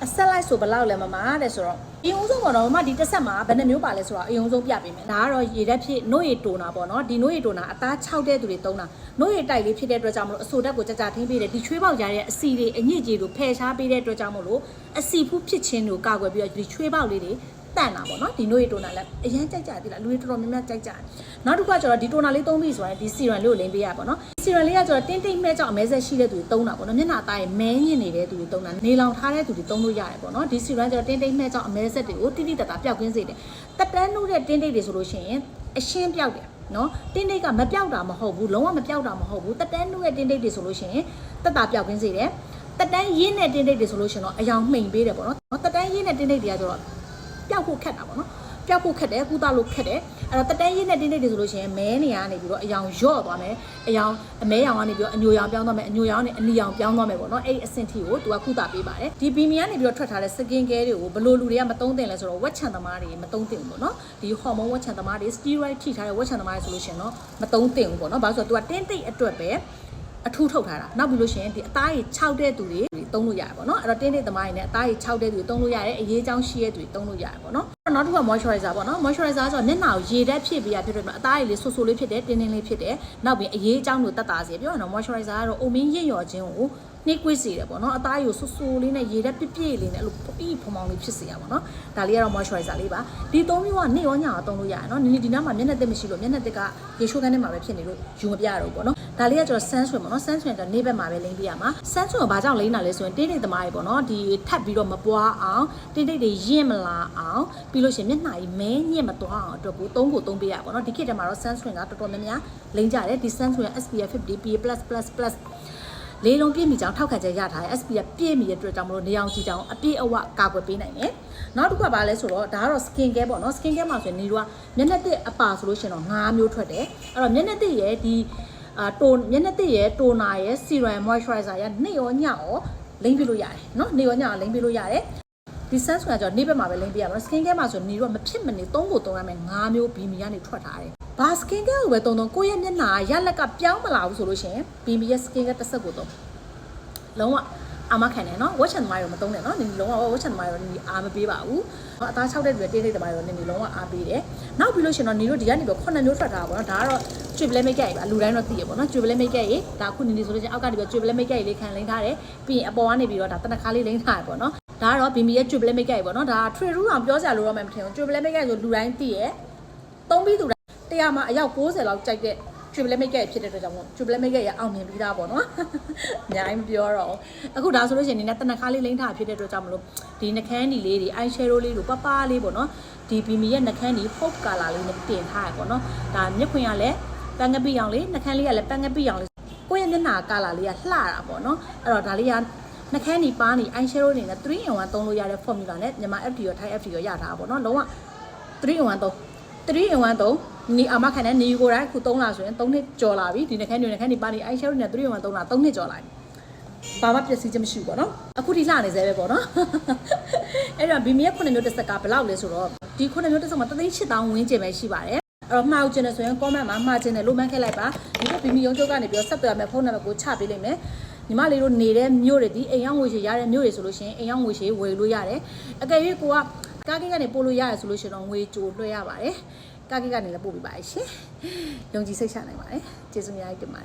အဆက်လိုက်ဆိုဘလောက်လဲမမတဲ့ဆိုတော့အရင်ဆုံးပေါ့နော်မမဒီတစ်ဆက်မှာဘယ်နှမျိုးပါလဲဆိုတော့အရင်ဆုံးပြပေးမယ်ဒါကတော့ရေတက်ဖြစ်နှုတ်ရည်တိုနာပေါ့နော်ဒီနှုတ်ရည်တိုနာအသား6တဲ့သူတွေသုံးတာနှုတ်ရည်တိုက်လေးဖြစ်တဲ့အတွက်ကြောင့်မလို့အဆိုတက်ကိုကြထင်းပေးတယ်ဒီချွေးပေါက်ကြားရဲ့အစီတွေအညစ်အကြေးတွေဖယ်ရှားပေးတဲ့အတွက်ကြောင့်မလို့အစီဖူးဖြစ်ခြင်းကိုကာကွယ်ပြီးတော့ဒီချွေးပေါက်လေးတွေတန့်တာပေါ့နော်ဒီနှုတ်ရည်တိုနာလည်းအရင်ကြိုက်ကြသေးလားလူတွေတော်တော်များများကြိုက်ကြတယ်နောက်တစ်ခါကျတော့ဒီတိုနာလေးသုံးပြီးဆိုရင်ဒီစီရန်လေးကိုလိမ့်ပေးရပါတော့စီရန်လေးကကျတော့တင်းတိတ်မဲ့ကြောင့်အမဲဆက်ရှိတဲ့သူတွေသုံးတာပေါ့နော်မျက်နှာသားရဲ့မဲညင်နေတဲ့သူတွေသုံးတာနေလောင်ထားတဲ့သူတွေသုံးလို့ရတယ်ပေါ့နော်ဒီစီရန်ကျတော့တင်းတိတ်မဲ့ကြောင့်အမဲဆက်တွေကိုတိတိတတ်တာပျောက်ကင်းစေတယ်တက်တန်းနှုတ်တဲ့တင်းတိတ်တွေဆိုလို့ရှိရင်အရှင်းပျောက်တယ်နော်တင်းတိတ်ကမပျောက်တာမဟုတ်ဘူးလုံးဝမပျောက်တာမဟုတ်ဘူးတက်တန်းနှုတ်တဲ့တင်းတိတ်တွေဆိုလို့ရှိရင်တက်တာပျောက်ကင်းစေတယ်တက်တန်းရင်းတဲ့တင်းတိတ်တွေဆိုလို့ရှိရင်တော့အယောင်မှိန်ပေးတယ်ပေါ့နော်တက်တန်းရင်းတဲ့တင်းတိတ်တွေကကျတော့ပျောက်ဖို့ခက်တာပေါ့နော်ပျောက်ဖို့ခက်တယ်ကုသလို့ခက်တယ်အဲ့တော့တက်တန်းရင်းနဲ့တင်းတိတ်တွေဆိုလို့ရှိရင်မဲနေရကနေပြီးတော့အယောင်ရော့သွားမယ်အယောင်အမဲရောင်ကနေပြီးတော့အညိုရောင်ပြောင်းသွားမယ်အညိုရောင်နဲ့အနီရောင်ပြောင်းသွားမယ်ပေါ့နော်အဲ့ဒီအဆင့်ထိကိုသူကကုသပေးပါတယ်ဒီဘီမီကနေပြီးတော့ထွက်ထားတဲ့ skin care တွေကိုဘလို့လူတွေကမသုံးသင့်လဲဆိုတော့ဝက်ချန်သမားတွေမသုံးသင့်ဘူးပေါ့နော်ဒီဟော်မုန်းဝက်ချန်သမားတွေ steroid ထိထားတဲ့ဝက်ချန်သမားတွေဆိုလို့ရှိရင်တော့မသုံးသင့်ဘူးပေါ့နော်ဘာလို့ဆိုတော့သူကတင်းတိတ်အတွက်ပဲအထူးထုတ်ထားတာနောက်ပြီးလို့ရှိရင်ဒီအသားကြီး6တဲ့သူတွေသုံးလို့ရတယ်ပေါ့နော်အဲ့တော့တင်းတိတ်သမားတွေနဲ့အသားကြီး6တဲ့သူတွေသုံးလို့ရတယ်အရေးချောင်းရှိတဲ့သူတွေသုံးလို့ရတယ်ပေါ့နော်နောက်တစ်ခုက moisturizer ပေါ့နော် moisturizer ဆိုတော့မျက်နှာကိုရေတက်ဖြစ်ပြီးရဖြစ်တယ်အသားကြီးလေးဆူဆူလေးဖြစ်တယ်တင်းတင်းလေးဖြစ်တယ်နောက်ပြီးအရေးချောင်းကိုတက်တာစေပြောရအောင် moisturizer ကတော့အိုမင်းရင့်ရော်ခြင်းကိုနှိပ်ကွေးစေတယ်ပေါ့နော်အသားကိုဆူဆူလေးနဲ့ရေတက်ပြည့်ပြည့်လေးနဲ့အဲ့လိုပြီးဖုံဖုံလေးဖြစ်စေရပါတော့ဒါလေးကတော့ moisturizer လေးပါဒီ၃မျိုးကနေ့ရောညရောသုံးလို့ရတယ်နော်ဒီနားမှာမျက်နှာသစ်မရှိလို့မျက်နှာသစ်ကရေချိုးခန်းထဲမှာပဲဖြစ်နေလို့ယူမပြရတော့ဘူးပေါ့နော်ဒါလေးကကျွန်တော် sunscreen ပေါ့နော် sunscreen ကနေ့ဘက်မှာပဲလိမ့်ပြရမှာ sunscreen ကိုဘာကြောင့်လိမ့်တာလဲဆိုရင်တင်းတိတ်သမားတွေပေါ့နော်ဒီထပ်ပြီးတော့မပွားအောင်တင်းတိတ်တွေရင့်မလာအောင်ပြီးလို့ရှိရင်မျက်နှာကြီးမဲညစ်မသွားအောင်အတွက်ကိုသုံးပေးရပါတော့ဒီခေတ်ထဲမှာတော့ sunscreen ကတော်တော်များများလိမ့်ကြတယ်ဒီ sunscreen SPF 50 PA+++ လေးလုံးပြည့်မီကြောင်ထောက်ခံချက်ရထားတယ် SPF ပြည့်မီရဲ့အတွက်ကြောင့်မလို့နေအောင်ကြည့်ကြအောင်အပြည့်အဝကာကွယ်ပေးနိုင်တယ်နောက်တစ်ခုကဘာလဲဆိုတော့ဒါကတော့ skin care ပေါ့နော် skin care မှာဆိုရင်နေတို့ကမျက်နှာသစ်အပါဆိုလို့ရှိရင်တော့5မျိုးထွက်တယ်အဲ့တော့မျက်နှာသစ်ရဲ့ဒီမျက်နှာသစ်ရဲ့တိုနာရဲ့ serum moisturizer ရဲ့နေ့ရောညရောလိမ့်ပြလို့ရတယ်နော်နေ့ရောညရောလိမ့်ပြလို့ရတယ်ဒီ sunscreen ကကြောင့်နေ့ဘက်မှာပဲလိမ့်ပြရမှာ skin care မှာဆိုနေတို့ကမဖြစ်မနေသုံးရမယ်5မျိုးဘီမီကနေထွက်ထားတယ်ဘာ skin care ကိုပဲသုံးကိုယ့်ရဲ့မျက်နှာရလက်ကပြောင်းမလာဘူးဆိုလို့ရှိရင်ဘီမီရဲ့ skin care တစ်ဆက်ကိုသုံးလုံးဝအာမခံတယ်နော်ဝက်ချန်သမားရောမသုံးနဲ့နော်နေလုံးဝဝက်ချန်သမားရောနေအားမပေးပါဘူးအသား6တဲ့တွေတင်းတိတ်သမားရောနေလုံးဝအားပေးတယ်နောက်ပြီးလို့ရှိရင်တော့နေတို့ဒီကနေပြီး9မျိုးထွက်တာပေါ့နော်ဒါကတော့ကျွေပလဲမိတ်ကက်ကြီးပါလူတိုင်းတော့သိရပေါ့နော်ကျွေပလဲမိတ်ကက်ကြီးဒါခုနေဆိုလို့ချင်းအောက်ကနေပြီးကျွေပလဲမိတ်ကက်ကြီးလေးခံလိမ့်ထားတယ်ပြီးရင်အပေါ်ကနေပြီးတော့ဒါတနခါလေးလိမ့်ထားတယ်ပေါ့နော်ဒါကတော့ဘီမီရဲ့ကျွေပလဲမိတ်ကက်ကြီးပေါ့နော်ဒါထရီရူအောင်ပြောစရာလိုတော့မှမထင်ဘူးကျွေပလဲမိတ်ကက်ဆိုလူတိုင်းသိရသုံးပြီးသူတရားမှာအယောက်90လောက်ကြိုက်တဲ့ကျွေပလဲမိတ်ကက်ဖြစ်တဲ့အတွက်ကြောင့်ကျွေပလဲမိတ်ကက်ရအောင်မြင်ပြီးသားပေါ့နော်အများကြီးမပြောတော့အခုဒါဆိုလို့ရှိရင်နေနဲ့တနခါလေးလိမ့်ထားဖြစ်တဲ့အတွက်ကြောင့်မလို့ဒီနှခမ်းဒီလေးတွေ eye shadow လေးတို့ပပလေးပေါ့နော်ဒီဘီမီရဲ့နှခမ်းဒီ pop color လေးနဲ့တင်ထားရပေါ့နော်ဒါမျက်ခွင်ကလည်းပန်းကပိအောင်လေးနှခမ်းလေးကလည်းပန်းကပိအောင်လေးကိုယ့်ရဲ့မျက်နှာ color လေးကလှတာပေါ့နော်အဲ့တော့ဒါလေးကနှခမ်းဒီပါးနေ eye shadow နေနဲ့3 in 1သုံးလို့ရတဲ့ formula နဲ့မြန်မာ FD ရော Thai FD ရောရထားတာပေါ့နော်လုံးဝ3 in 1သုံး3 in 1သုံးနေအမခံတဲ့နေကိုတိုင်းခု3လဆိုရင်3နှစ်ကျော်လာပြီဒီနှခမ်းတွေပါနေ eye shadow နဲ့3 in 1သုံးလာ3နှစ်ကျော်လာပြီဘာမှပျက်စီးခြင်းမရှိဘူးပေါ့နော်အခုဒီလှနေသေးပဲပေါ့နော်အဲ့တော့ဘီမီရဲ့9မျိုးတစ်ဆက်ကဘယ်လောက်လဲဆိုတော့ဒီ9မျိုးတစ်ဆက်မှာ3,800ဝန်းကျင်ပဲရှိပါတယ်အဲ့တော့မှားချင်တယ်ဆိုရင် comment မှာမှားချင်တယ်လို့မှန်းခဲ့လိုက်ပါဒီတော့ဘီမီရုံးချုပ်ကနေပြီးတော့ဆက်သွယ်ရမယ်ဖုန်းနံပါတ်ကိုချပေးလိုက်မယ်ညီမလေးတို့နေတဲ့မြို့တွေဒီအိမ်ရောက်ငွေရှည်ရတဲ့မြို့တွေဆိုလို့ရှိရင်အိမ်ရောက်ငွေရှည်ဝယ်လို့ရတယ်အကယ်၍ကိုကကားကိကနေပို့လို့ရတယ်ဆိုလို့ရှိရင်တော့ငွေကြိုလွှဲရပါတယ်ကားကိကနေလည်းပို့ပေးပါရှင်ယုံကြည်စိတ်ချနိုင်ပါတယ်ကျေးဇူးများကြီးတင်ပါတယ်